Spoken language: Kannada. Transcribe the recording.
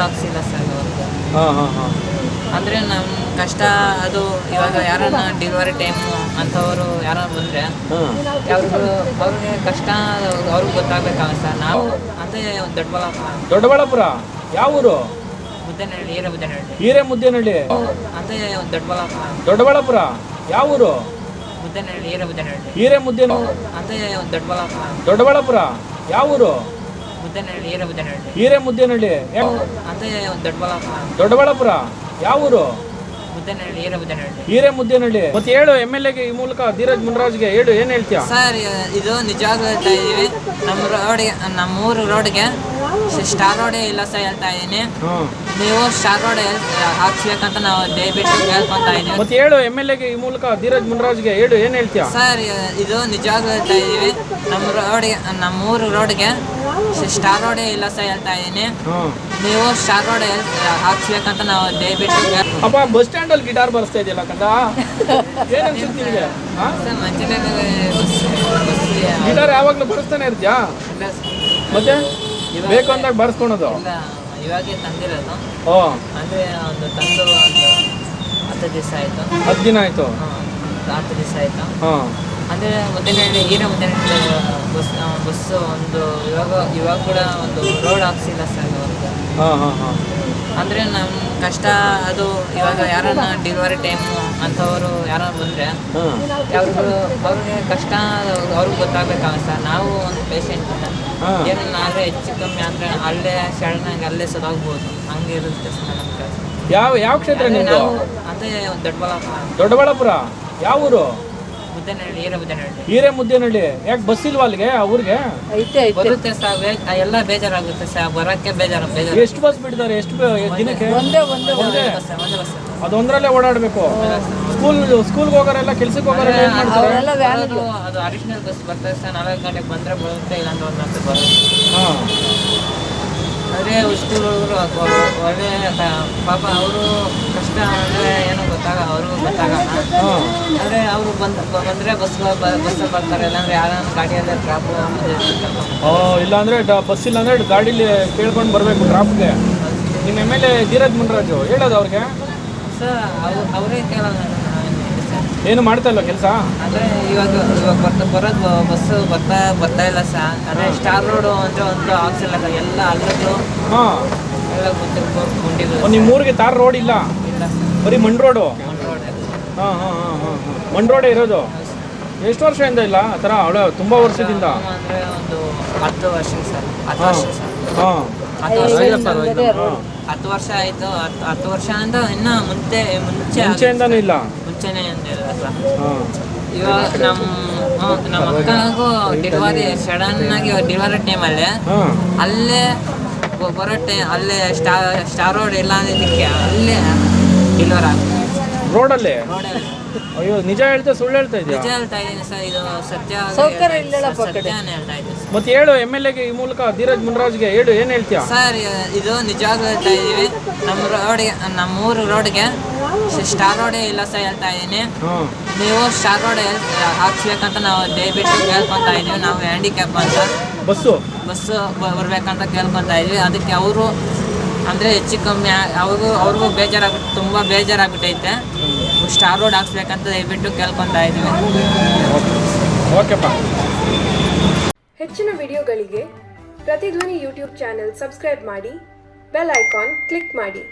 ಹಾಕ್ಸಿಲ್ಲ ಸರ್ ಅವ್ರಿಗೆ. ಹಾಂ ಹಾಂ ಹಾಂ. ಅಂದರೆ ನಮ್ಮ ಕಷ್ಟ ಅದು ಇವಾಗ ಯಾರನ್ನ ಡೆಲಿವರಿ ಟೈಮು ಅಂಥವರು ಯಾರು ಬಂದರೆ ಹಾಂ ಅವ್ರಿಗೆ ಕಷ್ಟ ಅವ್ರಿಗೆ ಗೊತ್ತಾಗಬೇಕಾಗುತ್ತೆ ಸರ್. ನಾವು ಅಂದರೆ ದೊಡ್ಡಬಳ್ಳಾಪುರ ಯಾವ ಊರು? ಮುದ್ದೇನಹಳ್ಳಿ, ಹಿರೇಮುದ್ದೇನಹಳ್ಳಿ. ಹಿರೇಮುದ್ದೇನಹಳ್ಳಿ ಅಂದರೆ ದೊಡ್ಡಬಳ್ಳಾಪುರ ಯಾವ ಊರು? ಮುದ್ದೇನಹಳ್ಳಿ, ಹಿರೇಮುದ್ದೇನಹಳ್ಳಿ. ಅಂದರೆ ದೊಡ್ಡಬಳ್ಳಾಪುರ ಯಾವ ಊರು? ಮುದ್ದೇನಹಳ್ಳಿ, ಹಿರೇಮುದ್ದೇನಹಳ್ಳಿ. ಅಂದರೆ ದೊಡ್ಡಬಳ್ಳಾಪುರ ಯಾವ ಊರು? ಮುದ್ದೇನಹಳ್ಳಿ, ಹಿರೇಮುದ್ದೇನಹಳ್ಳಿ. ಮತ್ತೆ ಹೇಳು, MLA ಗೆ ಈ ಮೂಲಕ ಧೀರಜ್ ಮುನ್ರಾಜ್ಗೆ ಹೇಳು, ಏನು ಹೇಳ್ತೀಯ ಸರ್? ಇದು ನಿಜವಾಗ್ಲೂ ಹೇಳ್ತಾ ಇದ್ದೀವಿ. ನಮ್ಮೂರು ರೋಡ್ಗೆ ಸ್ಟಾರ್ ರೋಡೇ ಇಲ್ಲ ಸರ್ ಹೇಳ್ತಾ ಇದ್ದೀನಿ. ನೀವು ಸ್ಟಾರ್ ರೋಡ್ ಹಾಕ್ಸ್ಬೇಕಂತ ನಾವು ದಯವಿಟ್ಟು ಕೇಳ್ಕೊತಾ ಇದ್ದೀವಿ. ಮತ್ತೆ ಹೇಳು, MLA ಗೆ ಈ ಮೂಲಕ ಧೀರಜ್ ಮುನ್ರಾಜ್ಗೆ ಹೇಳು, ಏನು ಹೇಳ್ತೀಯ ಸರ್? ಇದು ನಿಜವಾಗ್ಲೂ ಹೇಳ್ತಾ ಇದ್ದೀವಿ. ನಮ್ಮೂರು ರೋಡ್ಗೆ ಸ್ಟಾರ್ ರೋಡೇ ಇಲ್ಲ ಸರ್ ಹೇಳ್ತಾ ಇದ್ದೀನಿ. ನೀವು ಸ್ಟಾರ್ ರೋಡ್ ಹಾಕ್ಸ್ಬೇಕಂತ ನಾವು ದಯವಿಟ್ಟು ಅಪ್ಪ. ಬಸ್ ಸ್ಟ್ಯಾಂಡ್ ಅಲ್ಲಿ ಗಿಟಾರ್ ಬರ್ಸ್ತಾ ಇದೆಯಲ್ಲ ಕಂದ, ಏನ್ ಅನ್ಸುತ್ತೆ ನಿಮಗೆ? ಗಿಟಾರ್ ಯಾವಾಗ್ಲೂ ಬರ್ಸ್ತಾನೆ ಇರ್ತೀಯಾ? ಮತ್ತೆ ಬೇಕು ಅಂದಾಗ ಬರ್ಸ್ಕೊಳೋದು? ಇವಾಗೆ ತಂದಿರೋದು. ಅಂದ್ರೆ ಒಂದು ತಂದು ಒಂದು 10 ದಿವಸ ಆಯ್ತು. 10 ದಿನ ಆಯ್ತು. 10 ದಿವಸ ಆಯ್ತು. ಅಂದರೆ ಮುದ್ದೇನಹಳ್ಳಿ ಬಸ್ ಒಂದು ಇವಾಗ ಕೂಡ ಒಂದು ರೋಡ್ ಹಾಕ್ಸಿಲ್ಲ ಸರ್ ಅವ್ರಿಗೆ. ಅಂದರೆ ನಮ್ಮ ಕಷ್ಟ ಅದು ಇವಾಗ ಯಾರನ್ನ ಡೆಲಿವರಿ ಟೈಮು ಅಂಥವರು ಯಾರು ಬಂದರೆ ಅವ್ರಿಗೆ ಕಷ್ಟ ಅವ್ರಿಗೆ ಗೊತ್ತಾಗಬೇಕಾಗುತ್ತೆ ಸರ್. ನಾವು ಒಂದು ಪೇಷಂಟ್ ಏನಾದ್ರೆ ಹೆಚ್ಚು ಕಮ್ಮಿ ಅಂದರೆ ಅಲ್ಲೇ ಸಡನ್ನಾಗಿ ಅಲ್ಲೇ ಸದಾಗ್ಬೋದು, ಹಂಗೆ ಇರುತ್ತೆ ಸರ್ ನಮ್ಮ ಕೆಲಸ. ಯಾವ ಕ್ಷೇತ್ರ ನಿಮ್ಮದು? ಅಂದರೆ ದೊಡ್ಡಬಳ್ಳಾಪುರ ಯಾವ ಊರು? ಮುದ್ದೇನಹಳ್ಳಿ, ಹಿರೇಮುದ್ದೇನಹಳ್ಳಿ. ಯಾಕೆ ಬಸ್ ಇಲ್ವಾ ಅಲ್ಲಿಗೆ? ಅವ್ರಿಗೆ ಬರುತ್ತೆ ಸರ್, ಎಲ್ಲ ಬೇಜಾರಾಗುತ್ತೆ ಸರ್, ಬರೋಕ್ಕೆ ಬೇಜಾರು. ಎಷ್ಟು ಬಸ್ ಬಿಟ್ಟಿದ್ದಾರೆ? ಎಷ್ಟು ದಿನಕ್ಕೆ? ಒಂದೇ ಬಸ್. ಅದೊಂದರಲ್ಲೇ ಓಡಾಡಬೇಕು. ಸ್ಕೂಲ್ಗೆ ಹೋಗೋರೆಲ್ಲ, ಕೆಲ್ಸಕ್ಕೆ ಹೋಗೋರೆಲ್ಲ ಏನು ಮಾಡ್ತಾರೆ? ಅದು ಅಡಿಷನಲ್ ಬಸ್ ಬರ್ತದೆ ಸರ್. 4 ಗಂಟೆಗೆ ಬಂದರೆ ಬರುತ್ತೆ, ಇಲ್ಲಾಂದ್ರೆ 1 ಗಂಟೆ ಬರುತ್ತೆ. ಅದೇ ಸ್ಕೂಲ್ ಹುಡುಗರು ಒಳ್ಳೆ ಪಾಪ, ಅವರು ಕಷ್ಟ ಅಂದರೆ ಏನೋ ಅವ್ರಿಗೂ ಗೊತ್ತಾಗಲ್ಲ. ಅಂದರೆ ಅವರು ಬಂದರೆ ಬಸ್ಸಲ್ಲಿ ಬರ್ತಾರೆ, ಇಲ್ಲಾಂದ್ರೆ ಯಾರನ್ನ ಗಾಡಿಯಲ್ಲೇ ಡ್ರಾಪು ಇಲ್ಲಾಂದರೆ ಬಸ್ ಇಲ್ಲಾಂದರೆ ಗಾಡೀಲಿ ಕೇಳ್ಕೊಂಡು ಬರಬೇಕು ಡ್ರಾಪ್ಗೆ. ನಿಮ್ಮ MLA ಧೀರಜ್ ಮುನ್ರಾಜು ಹೇಳೋದು ಅವ್ರಿಗೆ? ಸರ್ ಅವರೇ ಕೇಳೋದು. ಏನು ಮಾಡ್ತಾ ಇಲ್ಲ ಕೆಲಸ? ಅಂದರೆ ಇವಾಗ ಬರೋದು ಬಸ್ಸು ಬರ್ತಾ ಇಲ್ಲ ಸರ್. ಅಂದರೆ ಸ್ಟಾರ್ ರೋಡು ಅಂದರೆ ಒಂದು ಹಾಕ್ಸಿಲ್ಲ, ಎಲ್ಲ ಅಲ್ಲದ್ದು ಎಲ್ಲ ಗುಂಡಿಗಳು. ನಿಮ್ಮ ಊರಿಗೆ ತಾರ್ ರೋಡ್ ಇಲ್ಲ? ಬರೀ ಮಣ್ ರೋಡು. ಮಣ್ ರೋಡೇ ಇರೋದು. ಎಷ್ಟು ವರ್ಷದಿಂದ ಇಲ್ಲ ಆ ಥರ? ತುಂಬ ವರ್ಷದಿಂದ. ಅಂದರೆ ಒಂದು 10 ವರ್ಷ ಸರ್. 10 ವರ್ಷ ಸರ್. 10 ವರ್ಷ ಆಯಿತು. 10 ವರ್ಷ ಅಂತ ಇನ್ನೂ ಮುಂಚೆಯಿಂದನೂ ಇಲ್ಲ? ಮುಂಚೆನೇ ಅಂದಿಲ್ಲ ಸರ್. ಇವಾಗ ನಮ್ಮ ಅಕ್ಕನಿಗೂ ಡೆಲಿವರಿ ಸಡನ್ನಾಗಿ ಡೆಲಿವರಿ ಟೈಮಲ್ಲಿ ಅಲ್ಲೇ ಬರೋ ಅಲ್ಲೇ ಸ್ಟಾರ್ ರೋಡ್ ಇಲ್ಲ ಅಂದಿದ್ದಕ್ಕೆ ಅಲ್ಲೇ ಡೆಲಿವರಿ ಆಗುತ್ತೆ ರೋಡಲ್ಲಿ. ಅಯ್ಯೋ, ನಿಜ ಹೇಳ್ತಾ ಸುಳ್ಳು ಹೇಳ್ತಾ ಇದೆಯಾ? ನಿಜ ಹೇಳ್ತಾ ಇದ್ದೀನಿ ಸರ್, ಇದು ಸತ್ಯನೇ ಹೇಳ್ತಾ ಇದ್ದೀನಿ. ಮತ್ತೆ ಹೇಳು, MLA ಗೆ ಈ ಮೂಲಕ ಧೀರಜ್ ಮುನ್ರಾಜ್ಗೆ ಹೇಳು, ಏನು ಹೇಳ್ತೀಯ ಸರ್? ಇದು ನಿಜವಾಗ್ಲೂ ಹೇಳ್ತಾ ಇದ್ದೀವಿ. ನಮ್ಮೂರು ರೋಡ್ಗೆ ಸ್ಟಾರ್ ರೋಡೇ ಇಲ್ಲ ಸರ್ ಹೇಳ್ತಾ ಇದ್ದೀನಿ. ನೀವು ಸ್ಟಾರ್ ರೋಡ್ ಹಾಕ್ಸ್ಬೇಕಂತ ನಾವು ದಯವಿಟ್ಟು ಕೇಳ್ಕೊತಾ ಇದ್ದೀವಿ. ನಾವು ಹ್ಯಾಂಡಿಕ್ಯಾಪ್ ಅಂತ ಬಸ್ಸು ಬರ್ಬೇಕಂತ ಕೇಳ್ಕೊತಾ ಇದ್ವಿ. ಅದಕ್ಕೆ ಅವರು ಅಂದರೆ ಹೆಚ್ಚು ಕಮ್ಮಿ ಅವ್ರಿಗೂ ಬೇಜಾರಾಗ್ಬಿಟ್ಟು, ತುಂಬ ಬೇಜಾರಾಗ್ಬಿಟ್ಟೈತೆ. ಸ್ಟಾರ್ ರೋಡ್ ಹಾಕ್ಸ್ಬೇಕಂತ ದಯವಿಟ್ಟು ಕೇಳ್ಕೊತಾ ಇದ್ದೀವಿ. ಹೆಚ್ಚಿನ ವಿಡಿಯೋಗಳಿಗೆ ಪ್ರತಿಧ್ವನಿ ಯೂಟ್ಯೂಬ್ ಚಾನೆಲ್ ಸಬ್ಸ್ಕ್ರೈಬ್ ಮಾಡಿ, ಬೆಲ್ ಐಕಾನ್ ಕ್ಲಿಕ್ ಮಾಡಿ.